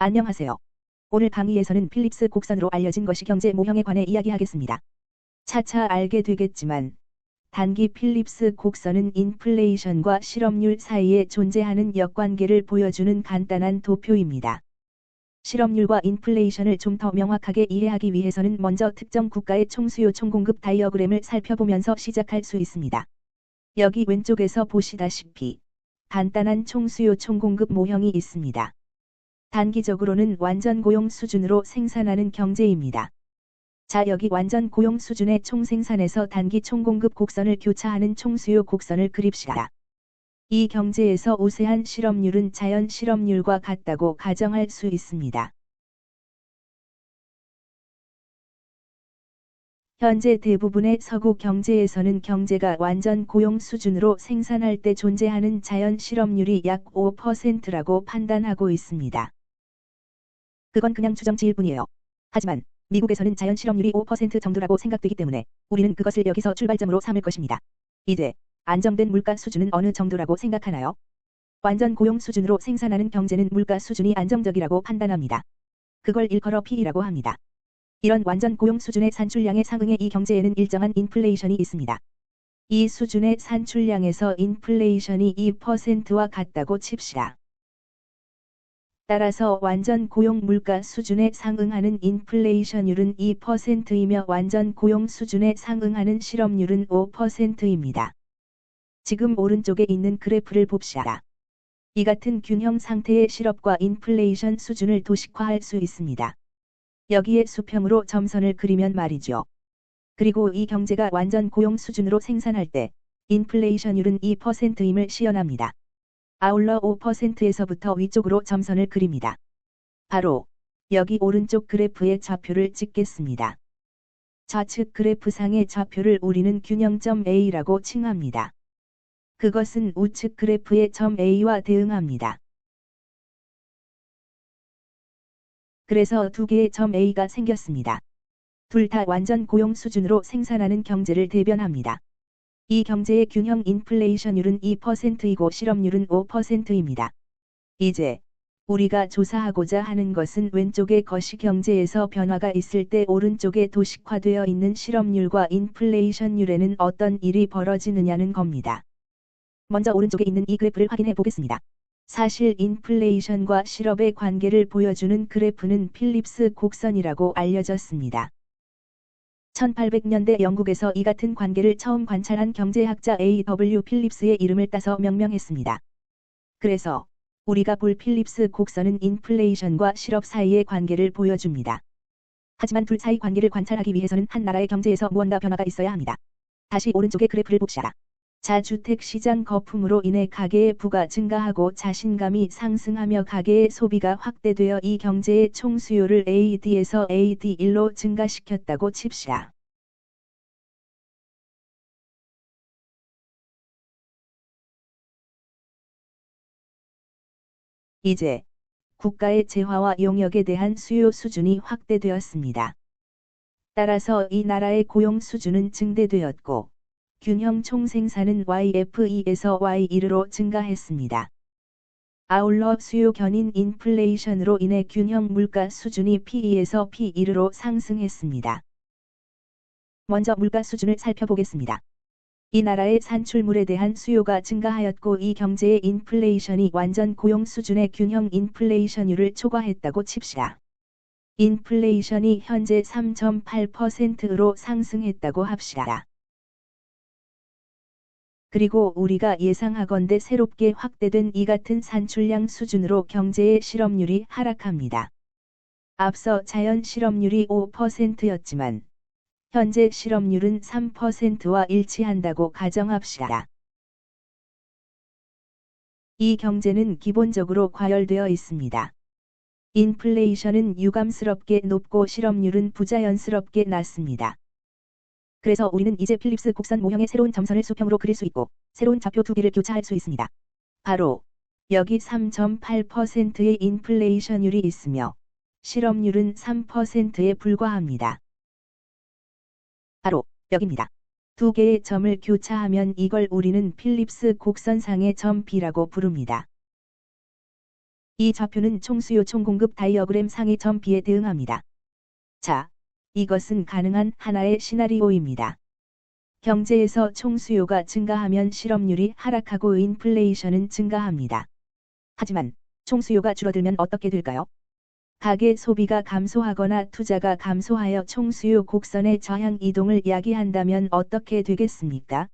안녕하세요. 오늘 강의에서는 필립스 곡선으로 알려진 거시경제 모형에 관해 이야기하겠습니다. 차차 알게 되겠지만 단기 필립스 곡선은 인플레이션과 실업률 사이에 존재하는 역관계를 보여주는 간단한 도표입니다. 실업률과 인플레이션을 좀 더 명확하게 이해하기 위해서는 먼저 특정 국가의 총수요 총공급 다이어그램을 살펴보면서 시작할 수 있습니다. 여기 왼쪽에서 보시다시피 간단한 총수요 총공급 모형이 있습니다. 단기적으로는 완전 고용 수준으로 생산하는 경제입니다. 자, 여기 완전 고용 수준의 총생산에서 단기 총공급 곡선을 교차하는 총수요 곡선을 그립시다. 이 경제에서 우세한 실업률은 자연 실업률과 같다고 가정할 수 있습니다. 현재 대부분의 서구 경제에서는 경제가 완전 고용 수준으로 생산할 때 존재하는 자연 실업률이 약 5%라고 판단하고 있습니다. 그건 그냥 추정치일 뿐이에요. 하지만 미국에서는 자연 실업률이 5% 정도라고 생각되기 때문에 우리는 그것을 여기서 출발점으로 삼을 것입니다. 이제 안정된 물가 수준은 어느 정도라고 생각하나요? 완전 고용 수준으로 생산하는 경제는 물가 수준이 안정적이라고 판단합니다. 그걸 일컬어 P라고 합니다. 이런 완전 고용 수준의 산출량의 상응에 이 경제에는 일정한 인플레이션이 있습니다. 이 수준의 산출량에서 인플레이션이 2%와 같다고 칩시다. 따라서 완전 고용 물가 수준에 상응하는 인플레이션율은 2%이며 완전 고용 수준에 상응하는 실업률은 5%입니다. 지금 오른쪽에 있는 그래프를 봅시다. 이 같은 균형 상태의 실업과 인플레이션 수준을 도식화할 수 있습니다. 여기에 수평으로 점선을 그리면 말이죠. 그리고 이 경제가 완전 고용 수준으로 생산할 때 인플레이션율은 2%임을 시연합니다. 아울러 5%에서부터 위쪽으로 점선을 그립니다. 바로 여기 오른쪽 그래프의 좌표를 찍겠습니다. 좌측 그래프상의 좌표를 우리는 균형점 A라고 칭합니다. 그것은 우측 그래프의 점 A와 대응합니다. 그래서 두 개의 점 A가 생겼습니다. 둘 다 완전 고용 수준으로 생산하는 경제를 대변합니다. 이 경제의 균형 인플레이션율은 2%이고 실업률은 5%입니다. 이제 우리가 조사하고자 하는 것은 왼쪽의 거시경제에서 변화가 있을 때 오른쪽에 도식화되어 있는 실업률과 인플레이션율에는 어떤 일이 벌어지느냐는 겁니다. 먼저 오른쪽에 있는 이 그래프를 확인해 보겠습니다. 사실 인플레이션과 실업의 관계를 보여주는 그래프는 필립스 곡선이라고 알려졌습니다. 1800년대 영국에서 이 같은 관계를 처음 관찰한 경제학자 A.W. 필립스의 이름을 따서 명명했습니다. 그래서 우리가 볼 필립스 곡선은 인플레이션과 실업 사이의 관계를 보여줍니다. 하지만 둘 사이 관계를 관찰하기 위해서는 한 나라의 경제에서 무언가 변화가 있어야 합니다. 다시 오른쪽의 그래프를 봅시다. 자, 주택시장 거품으로 인해 가계의 부가 증가하고 자신감이 상승하며 가계의 소비가 확대되어 이 경제의 총수요를 AD에서 AD1로 증가시켰다고 칩시다. 이제 국가의 재화와 용역에 대한 수요 수준이 확대되었습니다. 따라서 이 나라의 고용 수준은 증대되었고 균형 총생산은 YFE에서 Y1로 증가했습니다. 아울러 수요 견인 인플레이션으로 인해 균형 물가 수준이 P2에서 P1로 상승했습니다. 먼저 물가 수준을 살펴보겠습니다. 이 나라의 산출물에 대한 수요가 증가하였고 이 경제의 인플레이션이 완전 고용 수준의 균형 인플레이션율을 초과했다고 칩시다. 인플레이션이 현재 3.8%로 상승했다고 합시다. 그리고 우리가 예상하건대 새롭게 확대된 이 같은 산출량 수준으로 경제의 실업률이 하락합니다. 앞서 자연 실업률이 5%였지만 현재 실업률은 3%와 일치한다고 가정합시다. 이 경제는 기본적으로 과열되어 있습니다. 인플레이션은 유감스럽게 높고 실업률은 부자연스럽게 낮습니다. 그래서 우리는 이제 필립스 곡선 모형의 새로운 점선을 수평으로 그릴 수 있고 새로운 좌표 두 개를 교차할 수 있습니다. 바로 여기 3.8%의 인플레이션율이 있으며 실업률은 3%에 불과합니다. 바로 여기입니다. 두 개의 점을 교차하면 이걸 우리는 필립스 곡선상의 점 B라고 부릅니다. 이 좌표는 총수요 총공급 다이어그램 상의 점 B에 대응합니다. 자, 이것은 가능한 하나의 시나리오입니다. 경제에서 총수요가 증가하면 실업률이 하락하고 인플레이션은 증가합니다. 하지만 총수요가 줄어들면 어떻게 될까요? 가계 소비가 감소하거나 투자가 감소하여 총수요 곡선의 저항 이동을 야기한다면 어떻게 되겠습니까?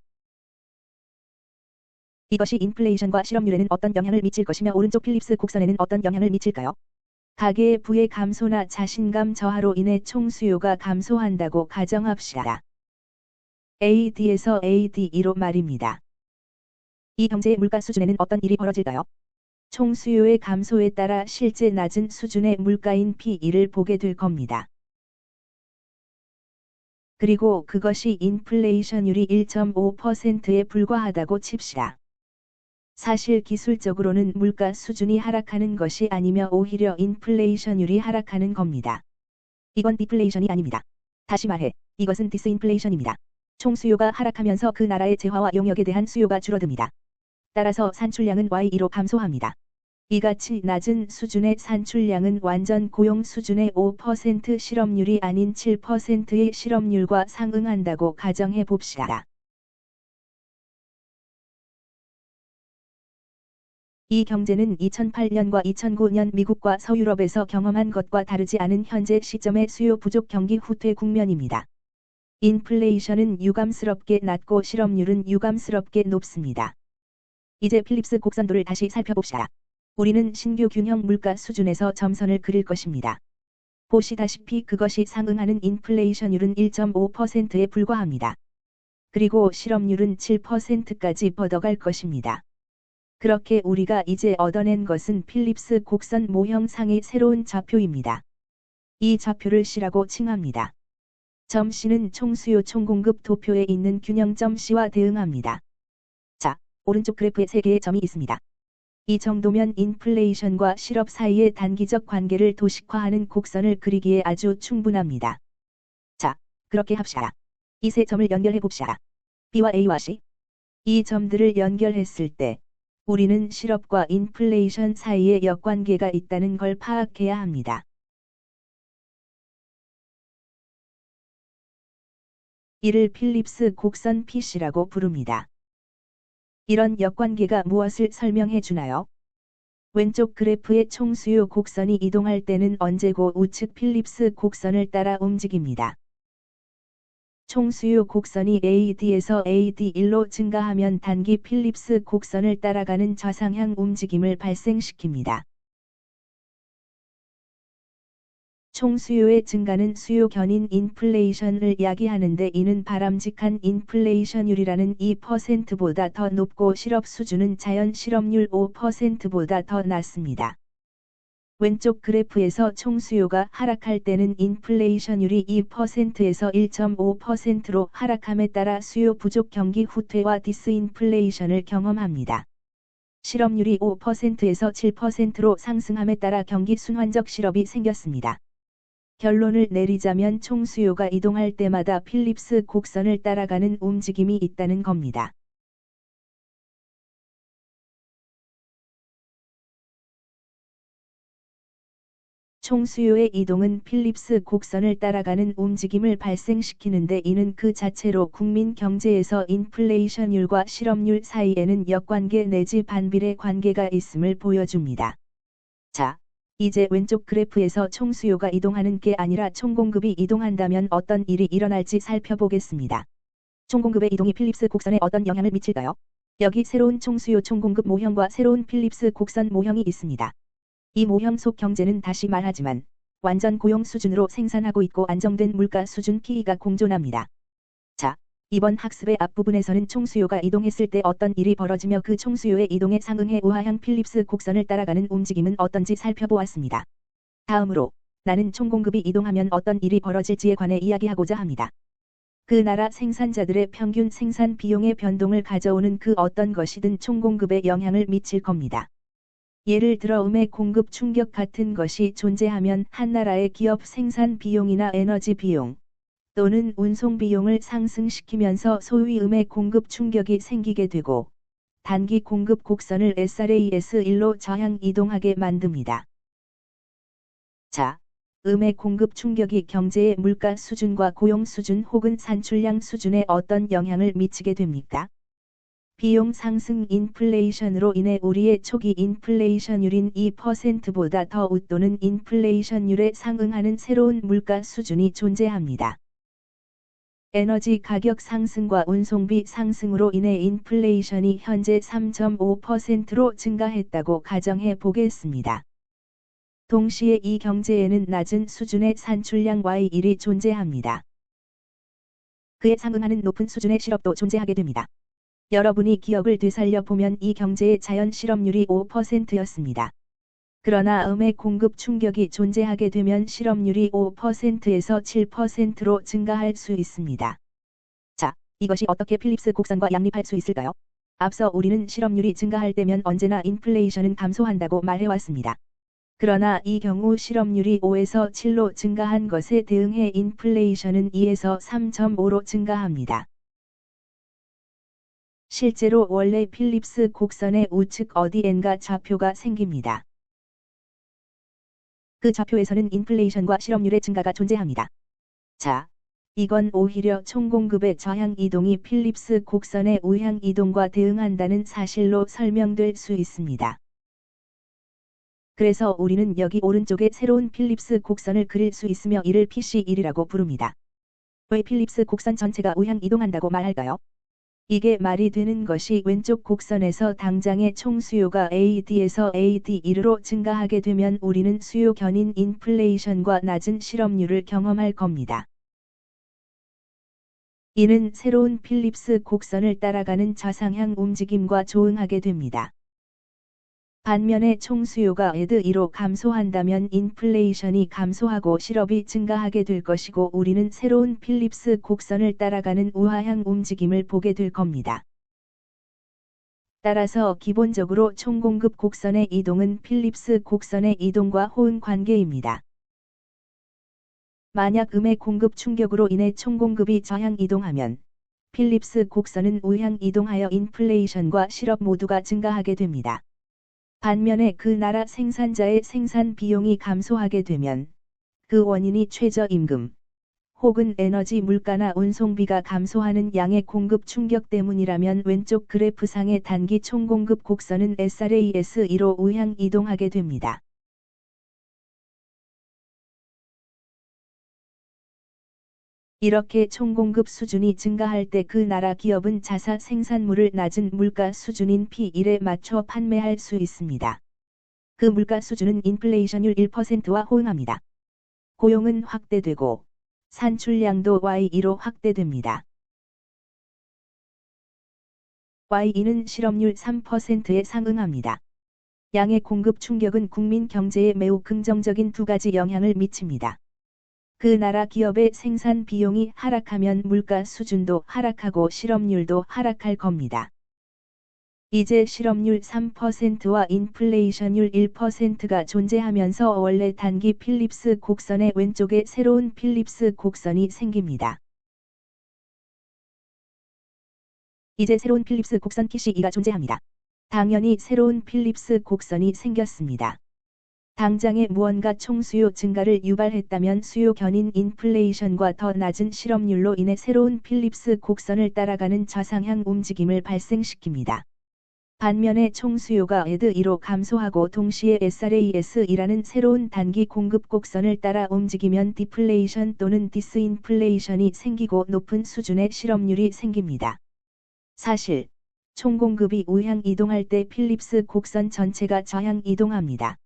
이것이 인플레이션과 실업률에는 어떤 영향을 미칠 것이며 오른쪽 필립스 곡선에는 어떤 영향을 미칠까요? 가계의 부의 감소나 자신감 저하로 인해 총수요가 감소한다고 가정합시다. AD에서 AD2로 말입니다. 이 경제의 물가 수준에는 어떤 일이 벌어질까요? 총수요의 감소에 따라 실제 낮은 수준의 물가인 P2를 보게 될 겁니다. 그리고 그것이 인플레이션율이 1.5%에 불과하다고 칩시다. 사실 기술적으로는 물가 수준이 하락하는 것이 아니며 오히려 인플레이션율이 하락하는 겁니다. 이건 디플레이션이 아닙니다. 다시 말해, 이것은 디스인플레이션입니다. 총수요가 하락하면서 그 나라의 재화와 용역에 대한 수요가 줄어듭니다. 따라서 산출량은 Y2로 감소합니다. 이같이 낮은 수준의 산출량은 완전 고용 수준의 5% 실업률이 아닌 7%의 실업률과 상응한다고 가정해 봅시다. 이 경제는 2008년과 2009년 미국과 서유럽에서 경험한 것과 다르지 않은 현재 시점의 수요 부족 경기 후퇴 국면입니다. 인플레이션은 유감스럽게 낮고 실업률은 유감스럽게 높습니다. 이제 필립스 곡선도를 다시 살펴봅시다. 우리는 신규 균형 물가 수준에서 점선을 그릴 것입니다. 보시다시피 그것이 상응하는 인플레이션율은 1.5%에 불과합니다. 그리고 실업률은 7%까지 뻗어갈 것입니다. 그렇게 우리가 이제 얻어낸 것은 필립스 곡선 모형상의 새로운 좌표입니다. 이 좌표를 C라고 칭합니다. 점 C는 총수요 총공급 도표에 있는 균형점 C와 대응합니다. 자, 오른쪽 그래프에 3개의 점이 있습니다. 이 정도면 인플레이션과 실업 사이의 단기적 관계를 도식화하는 곡선을 그리기에 아주 충분합니다. 자, 그렇게 합시다. 이 세 점을 연결해 봅시다. B와 A와 C. 이 점들을 연결했을 때 우리는 실업과 인플레이션 사이에 역관계가 있다는 걸 파악해야 합니다. 이를 필립스 곡선 PC라고 부릅니다. 이런 역관계가 무엇을 설명해 주나요? 왼쪽 그래프의 총수요 곡선이 이동할 때는 언제고 우측 필립스 곡선을 따라 움직입니다. 총수요 곡선이 AD에서 AD1로 증가하면 단기 필립스 곡선을 따라가는 좌상향 움직임을 발생시킵니다. 총수요의 증가는 수요 견인 인플레이션을 야기하는데 이는 바람직한 인플레이션율이라는 2%보다 더 높고 실업 수준은 자연 실업률 5%보다 더 낮습니다. 왼쪽 그래프에서 총수요가 하락할 때는 인플레이션율이 2%에서 1.5%로 하락함에 따라 수요 부족 경기 후퇴와 디스인플레이션을 경험합니다. 실업률이 5%에서 7%로 상승함에 따라 경기 순환적 실업이 생겼습니다. 결론을 내리자면 총수요가 이동할 때마다 필립스 곡선을 따라가는 움직임이 있다는 겁니다. 총수요의 이동은 필립스 곡선을 따라가는 움직임을 발생시키는데 이는 그 자체로 국민 경제에서 인플레이션율과 실업률 사이에는 역관계 내지 반비례 관계가 있음을 보여줍니다. 자, 이제 왼쪽 그래프에서 총수요가 이동하는 게 아니라 총공급이 이동한다면 어떤 일이 일어날지 살펴보겠습니다. 총공급의 이동이 필립스 곡선에 어떤 영향을 미칠까요? 여기 새로운 총수요 총공급 모형과 새로운 필립스 곡선 모형이 있습니다. 이 모형 속 경제는 다시 말하지만 완전 고용 수준으로 생산하고 있고 안정된 물가 수준 P가 공존합니다. 자, 이번 학습의 앞부분에서는 총수요가 이동했을 때 어떤 일이 벌어지며 그 총수요의 이동에 상응해 우하향 필립스 곡선을 따라가는 움직임은 어떤지 살펴보았습니다. 다음으로 나는 총공급이 이동하면 어떤 일이 벌어질지에 관해 이야기하고자 합니다. 그 나라 생산자들의 평균 생산 비용의 변동을 가져오는 그 어떤 것이든 총공급에 영향을 미칠 겁니다. 예를 들어 음의 공급 충격 같은 것이 존재하면 한 나라의 기업 생산 비용이나 에너지 비용 또는 운송 비용을 상승시키면서 소위 음의 공급 충격이 생기게 되고 단기 공급 곡선을 SRAS1로 저항 이동하게 만듭니다. 자, 음의 공급 충격이 경제의 물가 수준과 고용 수준 혹은 산출량 수준에 어떤 영향을 미치게 됩니까? 비용 상승 인플레이션으로 인해 우리의 초기 인플레이션율인 2%보다 더 웃도는 인플레이션율에 상응하는 새로운 물가 수준이 존재합니다. 에너지 가격 상승과 운송비 상승으로 인해 인플레이션이 현재 3.5%로 증가했다고 가정해 보겠습니다. 동시에 이 경제에는 낮은 수준의 산출량 Y1이 존재합니다. 그에 상응하는 높은 수준의 실업도 존재하게 됩니다. 여러분이 기억을 되살려 보면 이 경제의 자연 실업률이 5%였습니다. 그러나 음의 공급 충격이 존재하게 되면 실업률이 5%에서 7%로 증가할 수 있습니다. 자, 이것이 어떻게 필립스 곡선과 양립할 수 있을까요? 앞서 우리는 실업률이 증가할 때면 언제나 인플레이션은 감소한다고 말해왔습니다. 그러나 이 경우 실업률이 5에서 7로 증가한 것에 대응해 인플레이션은 2에서 3.5로 증가합니다. 실제로 원래 필립스 곡선의 우측 어디엔가 좌표가 생깁니다. 그 좌표에서는 인플레이션과 실업률의 증가가 존재합니다. 자, 이건 오히려 총공급의 저항 이동이 필립스 곡선의 우향 이동과 대응한다는 사실로 설명될 수 있습니다. 그래서 우리는 여기 오른쪽에 새로운 필립스 곡선을 그릴 수 있으며 이를 PC1이라고 부릅니다. 왜 필립스 곡선 전체가 우향 이동한다고 말할까요? 이게 말이 되는 것이 왼쪽 곡선에서 당장의 총 수요가 AD에서 AD1로 증가하게 되면 우리는 수요 견인 인플레이션과 낮은 실업률을 경험할 겁니다. 이는 새로운 필립스 곡선을 따라가는 저상향 움직임과 조응하게 됩니다. 반면에 총 수요가 AD2로 감소한다면 인플레이션이 감소하고 실업이 증가하게 될 것이고 우리는 새로운 필립스 곡선을 따라가는 우하향 움직임을 보게 될 겁니다. 따라서 기본적으로 총공급 곡선의 이동은 필립스 곡선의 이동과 호응 관계입니다. 만약 음의 공급 충격으로 인해 총공급이 저향 이동하면 필립스 곡선은 우향 이동하여 인플레이션과 실업 모두가 증가하게 됩니다. 반면에 그 나라 생산자의 생산 비용이 감소하게 되면 그 원인이 최저임금 혹은 에너지 물가나 운송비가 감소하는 양의 공급 충격 때문이라면 왼쪽 그래프상의 단기 총공급 곡선은 SRAS2로 우향 이동하게 됩니다. 이렇게 총공급 수준이 증가할 때 그 나라 기업은 자사 생산물을 낮은 물가 수준인 P1에 맞춰 판매할 수 있습니다. 그 물가 수준은 인플레이션율 1%와 호응합니다. 고용은 확대되고 산출량도 Y2로 확대됩니다. Y2는 실업률 3%에 상응합니다. 양의 공급 충격은 국민 경제에 매우 긍정적인 두 가지 영향을 미칩니다. 그 나라 기업의 생산 비용이 하락하면 물가 수준도 하락하고 실업률도 하락할 겁니다. 이제 실업률 3%와 인플레이션율 1%가 존재하면서 원래 단기 필립스 곡선의 왼쪽에 새로운 필립스 곡선이 생깁니다. 이제 새로운 필립스 곡선 PC2가 존재합니다. 당연히 새로운 필립스 곡선이 생겼습니다. 당장에 무언가 총수요 증가를 유발했다면 수요 견인 인플레이션과 더 낮은 실업률로 인해 새로운 필립스 곡선을 따라가는 저상향 움직임을 발생시킵니다. 반면에 총수요가 AD2로 감소하고 동시에 SRAS2라는 새로운 단기 공급 곡선을 따라 움직이면 디플레이션 또는 디스인플레이션이 생기고 높은 수준의 실업률이 생깁니다. 사실, 총공급이 우향 이동할 때 필립스 곡선 전체가 저향 이동합니다.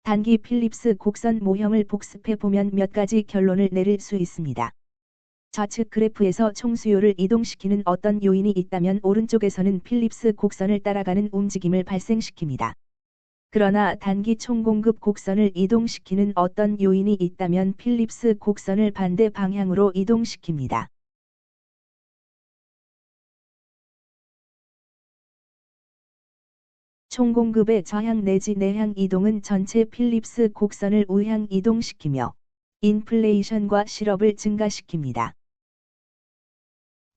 단기 필립스 곡선 모형을 복습해 보면 몇 가지 결론을 내릴 수 있습니다. 좌측 그래프에서 총수요를 이동시키는 어떤 요인이 있다면 오른쪽에서는 필립스 곡선을 따라가는 움직임을 발생시킵니다. 그러나 단기 총공급 곡선을 이동시키는 어떤 요인이 있다면 필립스 곡선을 반대 방향으로 이동시킵니다. 총공급의 저향 내지 내향 이동은 전체 필립스 곡선을 우향 이동시키며 인플레이션과 실업을 증가시킵니다.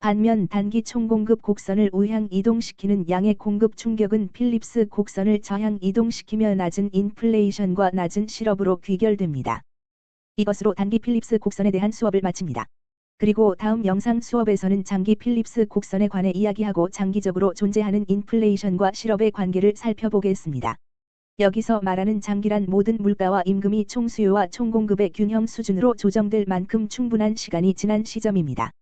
반면 단기 총공급 곡선을 우향 이동시키는 양의 공급 충격은 필립스 곡선을 저향 이동시키며 낮은 인플레이션과 낮은 실업으로 귀결됩니다. 이것으로 단기 필립스 곡선에 대한 수업을 마칩니다. 그리고 다음 영상 수업에서는 장기 필립스 곡선에 관해 이야기하고 장기적으로 존재하는 인플레이션과 실업의 관계를 살펴보겠습니다. 여기서 말하는 장기란 모든 물가와 임금이 총수요와 총공급의 균형 수준으로 조정될 만큼 충분한 시간이 지난 시점입니다.